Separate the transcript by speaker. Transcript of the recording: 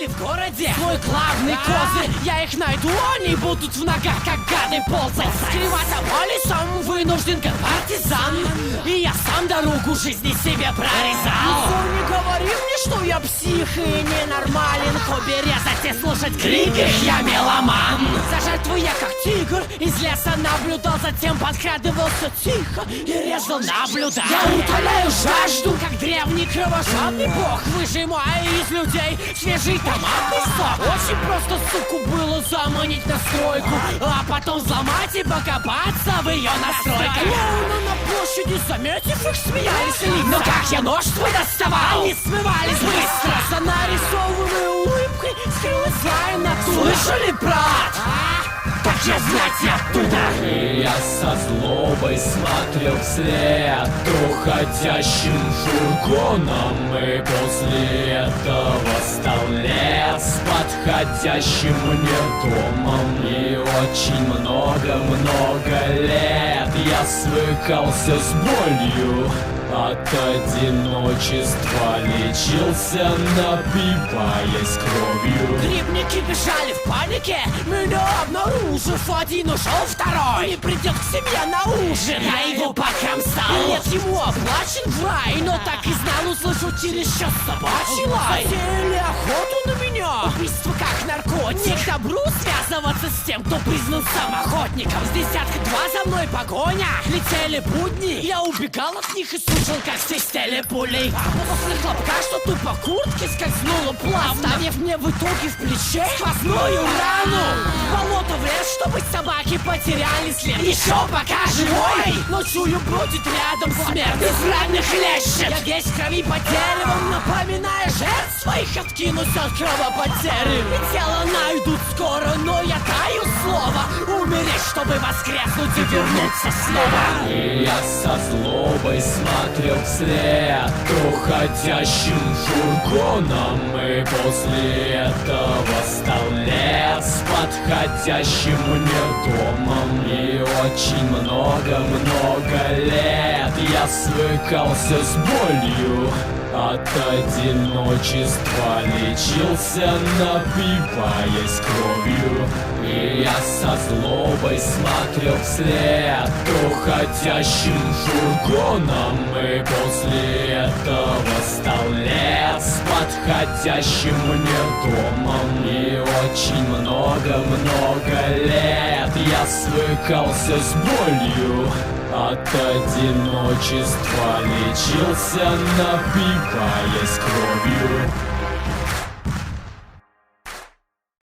Speaker 1: в городе свой главный козырь. Я их найду, они будут в ногах, как гады ползать. Скрываться по лесам вынужден, как партизан. И я сам дорогу жизни себе прорезал. Не говори мне, что я псих и ненормален. Хобби резать и слушать крики, я меломан. За жертву я как тигр из леса наблюдал, затем подкрадывался тихо и резал наблюдал. Я утоляю жажду, как древний кровожадный бог. Выжимаю из людей свежий томатный сок. Очень просто, суку, было заманить на стройку, а потом взломать и покопаться в ее настройках. Клоуны на площади, заметив их, смеялись лица. Но как я нож свой доставал, они смывались быстро. За нарисованной улыбкой скрылась злая натура. Слышали, брат? Так я знать я оттуда.
Speaker 2: И я со злобой смотрел вслед уходящим фургоном. И после этого стал лес подходящим мне домом. И очень много лет я свыкался с болью. От одиночества лечился, напиваясь кровью.
Speaker 1: Грибники бежали в панике, меня обнаружив, один ушел, второй не придет к себе на ужин. Я его покромсал, нет, ему оплачен в рай, но так и знал, услышу через час собачий лай. Затеяли охоту на меня, убийство как наркотик. Не к добру связываться с тем, кто признан сам охотником. С десятка два за мной погоня, летели будни, я убегал от них и слушал, как свистели пули. После хлопка что-то по куртке скользнуло плавно, оставив мне в итоге в плече сквозную рану. В болото влез, чтобы собаки потеряли след. Еще пока живой, но чую, бродит рядом смерть из ранних лещет. Я весь в крови по деревам, напоминая жертв своих, откинусь от кровопотери. И тело найдут скоро, но я даю слово умереть, чтобы воскреснуть и вернуться снова.
Speaker 2: И я со злобой смотрел вслед уходящим фургоном. И после этого стал лес подходящим мне домом. И очень много лет я свыкался с болью. От одиночества лечился, напиваясь кровью. И я со злобой смотрел вслед уходящим фургоном. И после этого стал лес подходящим мне домом. И очень много лет я свыкался с болью. От одиночества лечился, напиваясь кровью.